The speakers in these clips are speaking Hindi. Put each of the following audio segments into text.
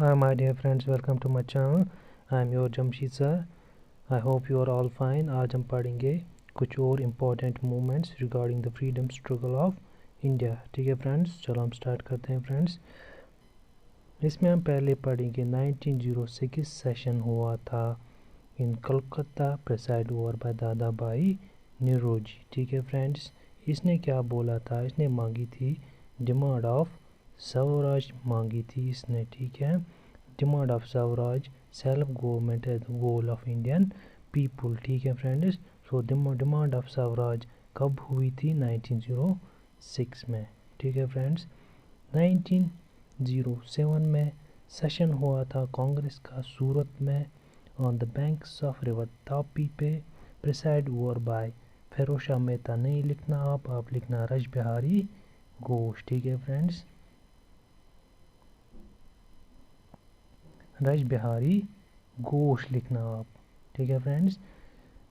Hi my dear friends, welcome to my channel. I am your Jamshid sir. I hope you are all fine. आज हम पढ़ेंगे कुछ और important movements regarding the freedom struggle of India. ठीक है फ्रेंड्स, चलो हम स्टार्ट करते हैं फ्रेंड्स। इसमें हम पहले पढ़ेंगे 1906 सेशन हुआ था इन कलकत्ता, प्रेसाइड ओवर बाय दादा भाई नौरोजी। ठीक है फ्रेंड्स, इसने क्या बोला था? इसने मांगी थी डिमांड ऑफ स्वराज मांगी थी इसने। ठीक है, demand of Swaraj, self government है the goal of Indian people. ठीक है friends, so demand of Swaraj कब हुई थी? 1906 में। ठीक है फ्रेंड्स, 1907 में सेशन हुआ था कांग्रेस का सूरत में on the banks of river Tapi पे, preside over by Firoz Shah Mehta. नहीं लिखना आप लिखना राज बिहारी घोष। ठीक है फ्रेंड्स, राज बिहारी घोष लिखना आप। ठीक है फ्रेंड्स,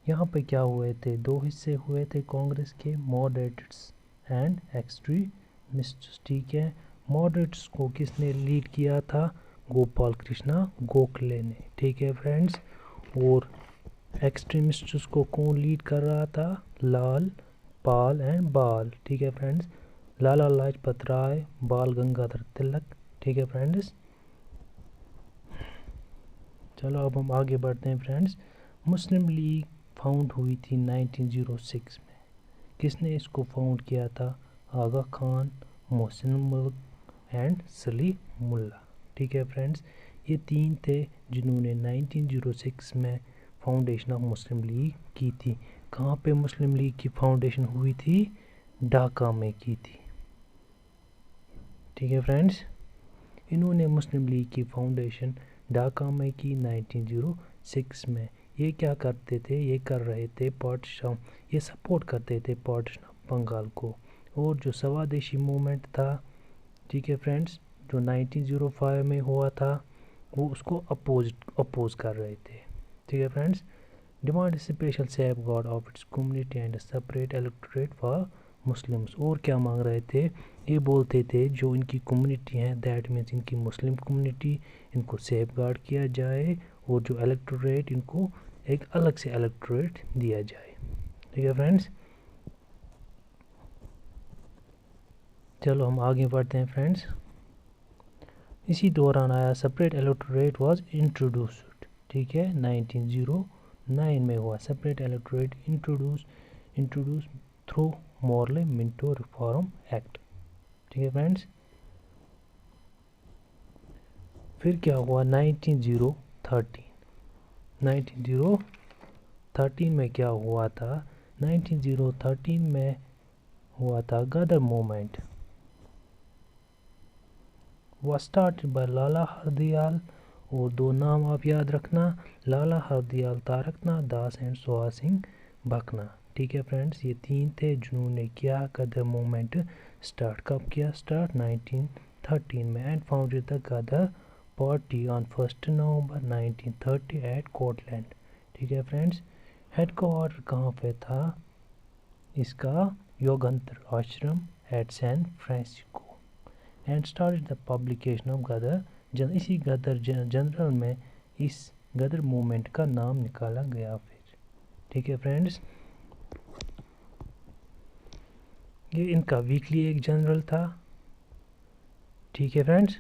यहाँ पे क्या हुए थे? दो हिस्से हुए थे कांग्रेस के, मॉडरेट्स एंड एक्सट्रीमिस्ट्स। ठीक है, मॉडरेट्स को किसने लीड किया था? गोपाल कृष्णा गोखले ने। ठीक है फ्रेंड्स, और एक्सट्रीमिस्ट्स को कौन लीड कर रहा था? लाल, पाल एंड बाल। ठीक है फ्रेंड्स, लाला लाजपत राय, बाल गंगाधर तिलक। ठीक है फ्रेंड्स, चलो अब हम आगे बढ़ते हैं फ्रेंड्स। मुस्लिम लीग फाउंड हुई थी 1906 में। किसने इसको फाउंड किया था? आगा खान, मोहसिन मुल्क एंड सलीम मुल्ला। ठीक है फ्रेंड्स, ये तीन थे जिन्होंने 1906 में फाउंडेशन ऑफ मुस्लिम लीग की थी। कहाँ पे मुस्लिम लीग की फाउंडेशन हुई थी? ढाका में की थी। ठीक है फ्रेंड्स, इन्होंने मुस्लिम लीग की फाउंडेशन ढाका में की 1906 में। ये क्या करते थे? ये कर रहे थे पार्टीशन, ये सपोर्ट करते थे पार्टीशन ऑफ बंगाल को। और जो स्वदेशी मूवमेंट था, ठीक है फ्रेंड्स, जो 1905 में हुआ था, वो उसको अपोज कर रहे थे। ठीक है friends, demand special safe guard of its community and separate electorate for Muslims. और क्या मांग रहे थे? ये बोलते थे जो इनकी कम्युनिटी है, दैट मीन्स इनकी मुस्लिम कम्युनिटी, इनको सेफ गार्ड किया जाए, और जो इलेक्टोरेट इनको एक अलग से इलेक्टोरेट दिया जाए। ठीक है फ्रेंड्स, चलो हम आगे बढ़ते हैं फ्रेंड्स। इसी दौरान आया सेपरेट इलेक्टोरेट वाज इंट्रोड्यूस्ड। ठीक है, 1909 में हुआ separate electorate introduce through Morley Minto reform act. ठीक है फ्रेंड्स, फिर क्या हुआ? 1913 में क्या हुआ था? 1913 में हुआ था गदर मूवमेंट, was started by लाला हरदयाल। और दो नाम आप याद रखना, लाला हरदयाल तारकनाथ दास एंड सुहा सिंह भकना। ठीक है फ्रेंड्स, ये तीन थे जिन्होंने क्या गदर मूवमेंट स्टार्ट। कब किया स्टार्ट? 1913 में। And founded the Ghadar party on 1 November 1930 at Portland. ठीक है फ्रेंड्स, हेडक्वार्टर कहाँ पे था इसका? Yugantar Ashram at San Francisco. And started the publication of Ghadar इसी गदर जनरल में इस गदर मूवमेंट का नाम निकाला गया फिर। ठीक है फ्रेंड्स, ये इनका वीकली एक जनरल था। ठीक है फ्रेंड्स,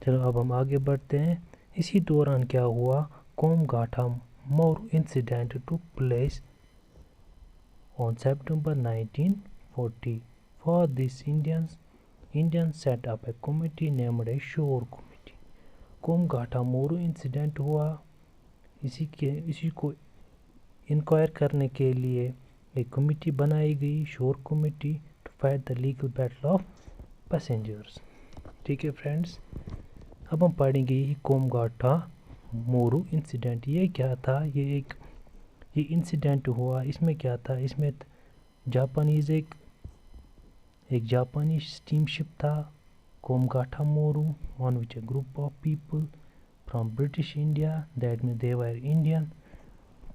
चलो अब हम आगे बढ़ते हैं। इसी दौरान क्या हुआ? Komagata Maru incident took place on September 1940। For this Indians set up a committee named a Shore Committee. Komagata Maru incident हुआ, इसी को इंक्वायर करने के लिए एक कमेटी बनाई गई, Shore committee, to fight the legal battle of passengers. ठीक है फ्रेंड्स, अब हम पढ़ेंगे ये कोमघाटा मोरू इंसिडेंट। ये क्या था? ये इंसिडेंट हुआ, इसमें क्या था? इसमें जापानीज एक जापानी स्टीमशिप था Komagata Maru, on which a group of people from British India, that mean they were Indian.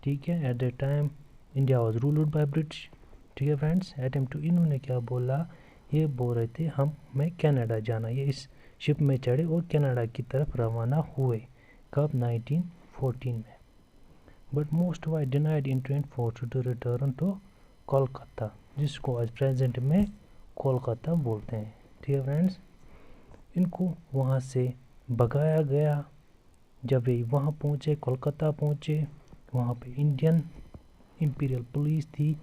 ठीक है, at that time India was ruled by British. ठीक है फ्रेंड्स, अटेम्प्ट टू, इन्होंने क्या बोला? ये बोल रहे थे हमें कनाडा जाना। ये इस शिप में चढ़े और कनाडा की तरफ रवाना हुए। कब? 1914 में। But most were denied entry and forced to return to Kolkata, जिसको आज प्रेजेंट में कोलकाता बोलते हैं। ठीक है फ्रेंड्स, इनको वहाँ से भगाया गया। जब वे वहाँ पहुँचे, कोलकाता पहुँचे, वहाँ पे इंडियन इंपीरियल पुलिस थी,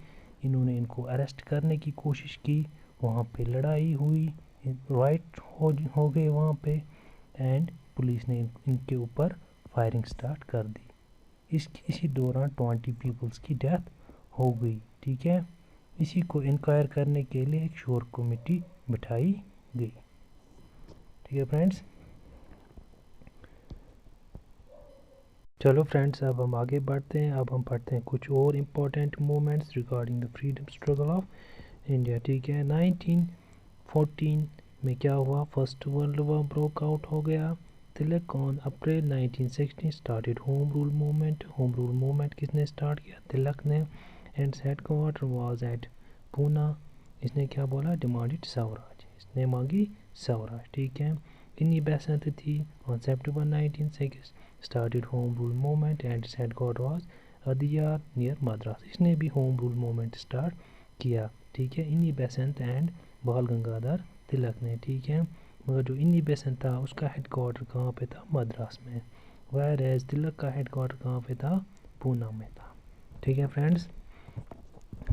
इन्होंने इनको अरेस्ट करने की कोशिश की। वहाँ पे लड़ाई हुई, राइट हो गए वहाँ पे, एंड पुलिस ने इनके ऊपर फायरिंग स्टार्ट कर दी। इसी दौरान 20 पीपल्स की डेथ हो गई। ठीक है, इसी को इंक्वायर करने के लिए एक शोर कमेटी बिठाई गई। ठीक है फ्रेंड्स, चलो फ्रेंड्स, अब हम आगे बढ़ते हैं। अब हम पढ़ते हैं कुछ और important movements regarding the freedom struggle of India. ठीक है, 1914 में क्या हुआ? First world war broke out हो गया। Tilak on April 1916 started home rule movement. Home rule movement किसने स्टार्ट किया? तिलक ने। And headquarter was at Poona. इसने क्या बोला? डिमांडेड स्वराज, इसने मांगी स्वराज। ठीक है, इन्हीं बेसेंट थी। On September 1906 started home rule movement and its headquarters was Adiyar near Madras। इसने भी होम रूल मूवमेंट स्टार्ट किया। ठीक है, इन्हीं बेसेंट एंड बाल गंगाधर तिलक ने। ठीक है, मगर जो इन्हीं बेसेंट था उसका हेडक्वार्टर कहाँ पे था? मद्रास में। वायर एज तिलक का हेडक्वार्टर कहाँ पे था? पूना में था। ठीक है फ्रेंड्स,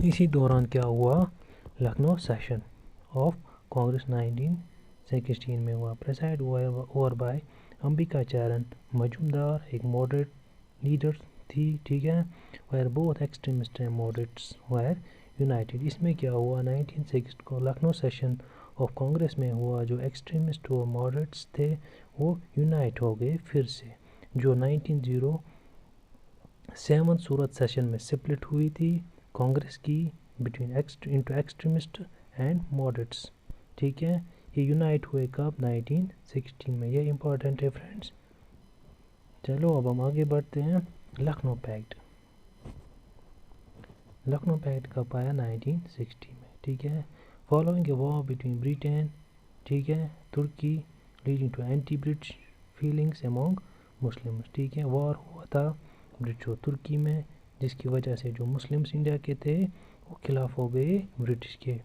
इसी दौरान क्या हुआ? लखनऊ सेशन ऑफ कांग्रेस 1916 में हुआ। प्रेसाइड ओवर बाय अंबिका चरण मजूमदार, एक मॉडरेट लीडर थी। ठीक है, where both extremist and moderates were united. इसमें क्या हुआ? 1906 को लखनऊ सेशन ऑफ कांग्रेस में हुआ। जो एक्सट्रीमिस्ट और मॉडरेट्स थे वो यूनाइट हो गए फिर से। जो 1907 सूरत सेशन में स्प्लिट हुई थी कांग्रेस की between into extremist and moderates. ठीक है, ये यूनाइट हुए कब? 1916 में। ये इम्पोर्टेंट है फ्रेंड्स। चलो अब हम आगे बढ़ते हैं। लखनऊ पैक्ट। लखनऊ पैक्ट कब आया? 1960 में। ठीक है, following a war between Britain, ठीक है, Turkey, leading to anti British feelings among Muslims. ठीक है, वॉर हुआ था ब्रिटिश और तुर्की में, जिसकी वजह से जो मुस्लिम्स इंडिया के थे वो खिलाफ हो गए ब्रिटिश के।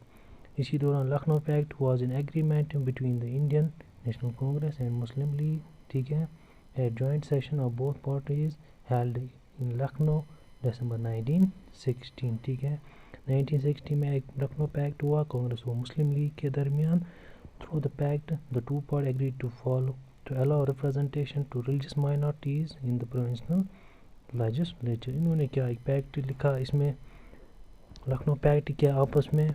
इसी दौरान Lucknow pact was an agreement between the Indian National Congress and Muslim League. ठीक है, a joint session of both parties held in Lucknow December 1916। ठीक है, 1960 में एक लखनऊ पैक्ट हुआ कांग्रेस और मुस्लिम लीग के दरमियान। Through the pact the two party agreed to allow representation to religious minorities in the provincial legislature. इन्होंने क्या एक पैक्ट लिखा, इसमें लखनऊ पैक्ट किया आपस में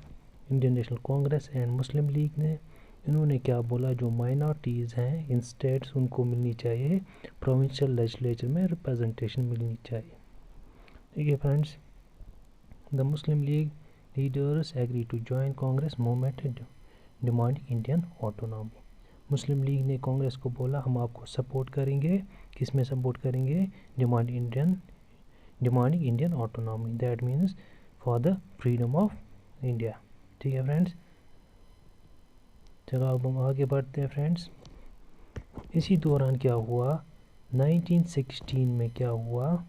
Indian National Congress and Muslim League ने। इन्होंने क्या बोला? जो माइनॉरिटीज़ हैं इन स्टेट्स उनको मिलनी चाहिए प्रोविंशियल लेजिस्लेचर में रिप्रेजेंटेशन मिलनी चाहिए। ठीक है friends, the Muslim League leaders agree to join Congress movement demanding Indian autonomy. Muslim League ने कांग्रेस को बोला हम आपको सपोर्ट करेंगे। किस में सपोर्ट करेंगे? Demanding Indian autonomy, that means for the freedom of India. ठीक है फ्रेंड्स, चलो अब हम आगे बढ़ते हैं फ्रेंड्स। इसी दौरान क्या हुआ? 1916 में क्या हुआ?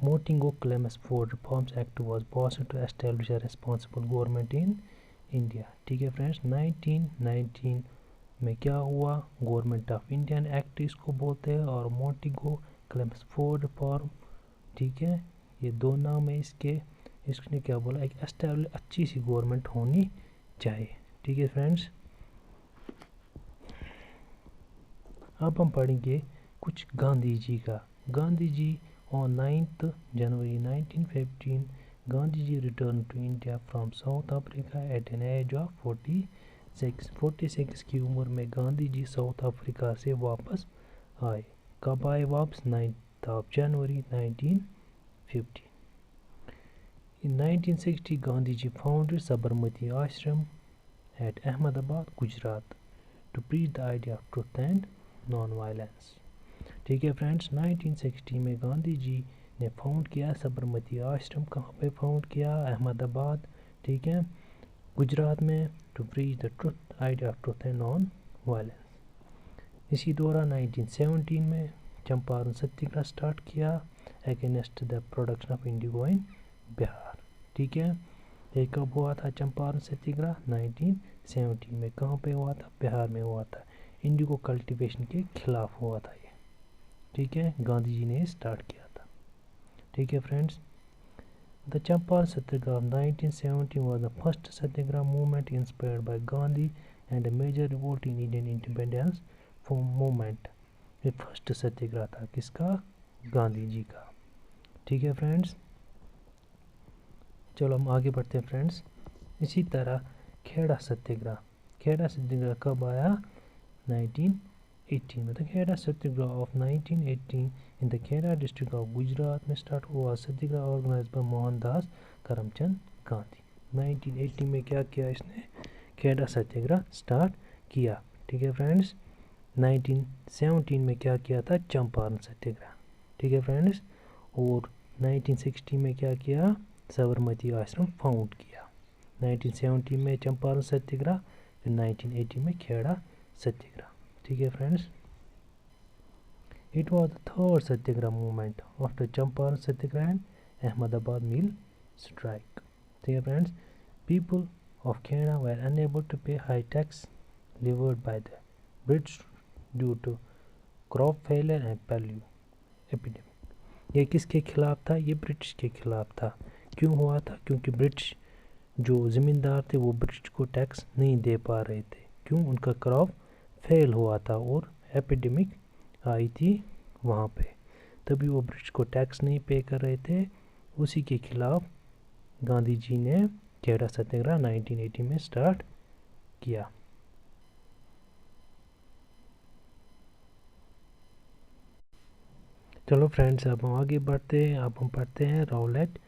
Montagu Chelmsford reforms act was passed to establish a responsible government in India. ठीक है फ्रेंड्स, 1919 में क्या हुआ? गवर्नमेंट ऑफ इंडियन एक्ट इसको बोलते हैं, और मोटिंगो क्लेमस फोर्ड रिफॉर्म। ठीक है, ये दो नाम है इसके। इसने क्या बोला? एक एस्टैब्लिश अच्छी सी गवर्नमेंट होनी चाहिए। ठीक है फ्रेंड्स, अब हम पढ़ेंगे कुछ गांधी जी का। Gandhi ji on 9 January 1915 Gandhi ji return to India from South Africa at an age of 46 की उम्र में गांधी जी साउथ अफ्रीका से वापस आए। कब आए वापस? 9 January 1915। In 1960, Gandhiji founded Sabarmati Ashram at Ahmedabad, Gujarat, to preach the idea of truth and non-violence। ठीक है फ्रेंड्स, 1960 में गांधी जी ने फाउंड किया सबरमती आश्रम। कहाँ पे फाउंड किया? अहमदाबाद। ठीक है, गुजरात में। To preach the truth idea of truth and non violence. इसी दौरान 1917 में चंपारण सत्याग्रह स्टार्ट किया against the production of indigo in Bihar. ठीक है, ये कब हुआ था चंपारण सत्याग्रह? 1917 में। कहाँ पे हुआ था? बिहार में हुआ था। इंडिगो कल्टीवेशन के खिलाफ हुआ था ये। ठीक है, गांधी जी ने स्टार्ट किया था। ठीक है friends, the Champaran Satyagraha of 1917 was the first satyagraha movement inspired by Gandhi and a major revolt in Indian independence movement। ये फर्स्ट सत्याग्रह था किसका? गांधी जी का। ठीक है फ्रेंड्स, चलो हम आगे बढ़ते हैं फ्रेंड्स। इसी तरह खेड़ा सत्याग्रह, खेड़ा सत्याग्रह कब आया? 1918 में। तो Kheda Satyagraha of 1918 in the Kheda district of Gujarat में स्टार्ट हुआ। Satyagraha organise by Mohandas Karamchand Gandhi. 1918 में क्या किया इसने? खेड़ा सत्याग्रह स्टार्ट किया। ठीक है फ्रेंड्स, 1917 में क्या किया था? चंपारण सत्याग्रह। ठीक है फ्रेंड्स, और 1960 में क्या किया? साबरमती आश्रम फाउंड किया। 1917 में चंपारण सत्याग्रह, फिर 1918 में खेड़ा सत्याग्रह। ठीक है friends, it was the third Satyagraha movement after Champaran Satyagraha and Ahmedabad mill strike. ठीक है friends, people of Kheda were unable to pay high tax levied by the British due to crop failure and polio epidemic। ये किसके खिलाफ था? ये ब्रिटिश के खिलाफ था। क्यों हुआ था? क्योंकि ब्रिटिश जो ज़मींदार थे वो ब्रिटिश को टैक्स नहीं दे पा रहे थे। क्यों? उनका क्रॉप फेल हुआ था और एपिडेमिक आई थी वहाँ पे, तभी वो ब्रिटिश को टैक्स नहीं पे कर रहे थे। उसी के खिलाफ गांधी जी ने खेड़ा सत्याग्रह 1918 में स्टार्ट किया। चलो फ्रेंड्स, अब हम आगे बढ़ते हैं। अब हम पढ़ते हैं राउलेट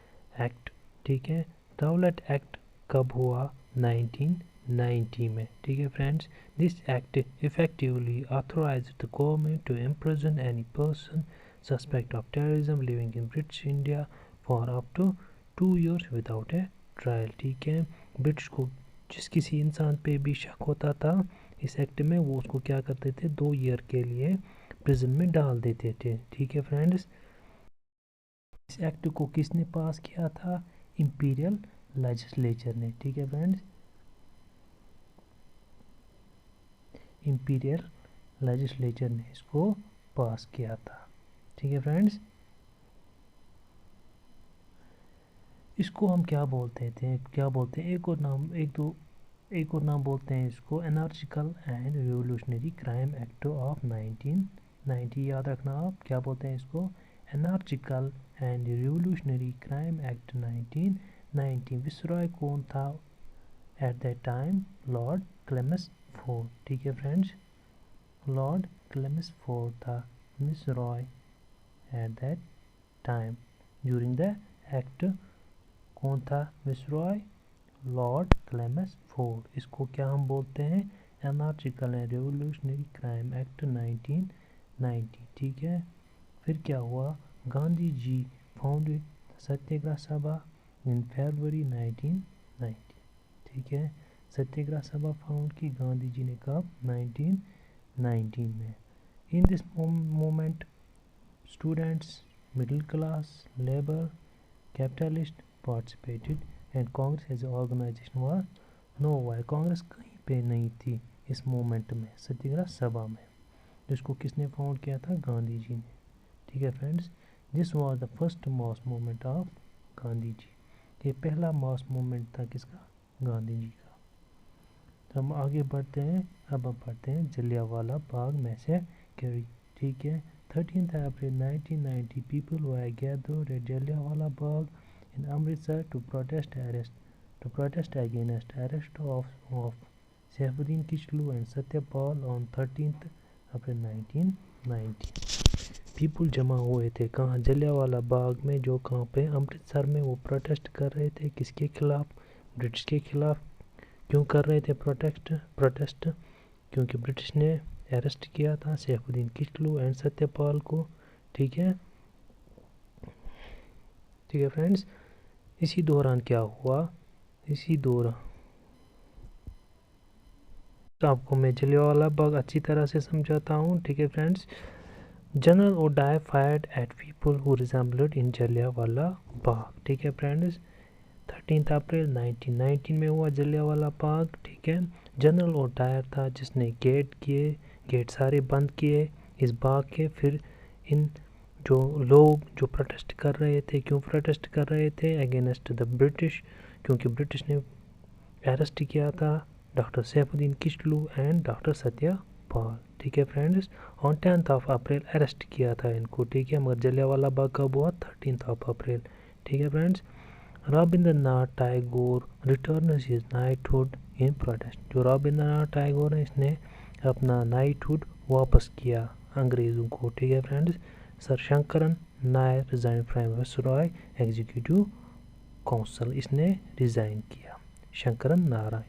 एक्ट। ठीक है, राउलेट एक्ट कब हुआ? 1990 में। ठीक है friends, this act effectively authorised the government to imprison any person suspect of terrorism living in British India for up to 2 years without a trial. ठीक है, ब्रिटिश को जिस किसी इंसान पे भी शक होता था इस एक्ट में, वो उसको क्या करते थे? 2 year के लिए प्रिजन में डाल देते थे। ठीक है फ्रेंड्स, इस एक्ट को किसने पास किया था? इंपीरियल लेजिस्लेचर ने। ठीक है फ्रेंड्स, इंपीरियल लेजिस्लेचर ने इसको पास किया था। ठीक है फ्रेंड्स, इसको हम क्या बोलते थे? क्या बोलते हैं? एक और नाम बोलते हैं इसको anarchical and revolutionary crime act of 1990। याद रखना आप, क्या बोलते हैं इसको? Anarchical and revolutionary crime act 1990। Viceroy कौन था at that time? Lord Chelmsford. ठीक है फ्रेंड्स, लॉर्ड क्लेमेंस फोर्ड था viceroy at that time during the act. कौन था विसरॉय? Lord Clemens Ford. इसको क्या हम बोलते हैं? एनार्जिकल एंड रिवोल्यूशनरी क्राइम एक्ट 1990। ठीक है, फिर क्या हुआ? गांधी जी फाउंडेड सत्याग्रह सभा इन फरवरी 1990। ठीक है, सत्याग्रह सभा फाउंड की गांधी जी ने कब? 1919 में। In this movement students, middle class, labour, capitalist participated and Congress as an organization was nowhere। Congress कहीं पे नहीं थी इस मूवमेंट में, सत्याग्रह सभा में, जिसको किसने फाउंड किया था? गांधी जी ने। ठीक है friends, this was the first mass movement of Gandhi ji. ये पहला मास मूवमेंट था किसका? गांधी जी का। तो हम आगे बढ़ते हैं। अब हम पढ़ते हैं जलियांवाला बाग मैसेकर। ठीक है, 13 अप्रैल 1990 people were gathered eight Jallianwala Bagh in Amritsar to protest against arrest of Saifuddin Kichlu and Satyapal on 13th April 1990। People जमा हुए थे कहाँ? जलियांवाला बाग में, जो कहाँ पे? अमृतसर में। वो प्रोटेस्ट कर रहे थे किसके खिलाफ? ब्रिटिश के खिलाफ। क्यों कर रहे थे प्रोटेस्ट? क्योंकि ब्रिटिश ने अरेस्ट किया था सैफुद्दीन किचलू एंड सत्यपाल को। ठीक है, ठीक है फ्रेंड्स, इसी दौरान क्या हुआ? इसी दौरान आपको मैं जलियांवाला बाग अच्छी तरह से समझाता हूँ, ठीक है फ्रेंड्स। जनरल और Dyer fired at people who resembled in Jallianwala Bagh, ठीक है फ्रेंड्स। 13 अप्रैल 1919 में हुआ जलियांवाला बाग, ठीक है। जनरल और डायर था जिसने गेट सारे बंद किए इस बाग के। फिर इन जो लोग जो प्रोटेस्ट कर रहे थे, क्यों प्रोटेस्ट कर रहे थे? अगेंस्ट द ब्रिटिश, क्योंकि ब्रिटिश ने अरेस्ट किया था doctor Saifuddin Kitchlew and doctor Satyapal, ठीक है फ्रेंड्स। ऑन 10 अप्रैल अरेस्ट किया था इनको, ठीक है। मगर जलियांवाला बाग कब हुआ? 13 अप्रैल, ठीक है friends. Rabindranath Tagore returns his knighthood in protest. जो रविंद्रनाथ टैगोर है इसने अपना नाइटहुड वापस किया अंग्रेज़ों को, ठीक है friends. Sir Sankaran Nair resign from viceroy executive council, इसने रिज़ाइन किया Sankaran Narayan.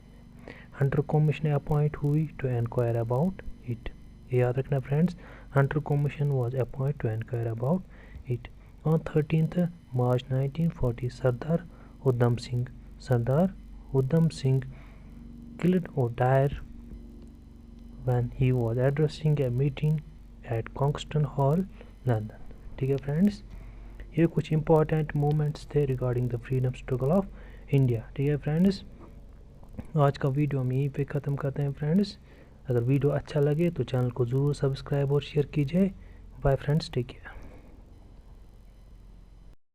Hunter commission appoint हुई टू इंक्वायर अबाउट इट। याद रखना friends, Hunter commission was appoint to inquire about it. On 13 March 1940 Sardar Udham Singh killed or died when he was addressing a meeting at Congston Hall, London, ठीक है फ्रेंड्स। ये कुछ इंपॉर्टेंट मोमेंट्स थे regarding the freedom struggle of India, ठीक है फ्रेंड्स। आज का वीडियो हम यहीं पे ख़त्म करते हैं फ्रेंड्स। अगर वीडियो अच्छा लगे तो चैनल को ज़रूर सब्सक्राइब और शेयर कीजिए। Bye friends, take care.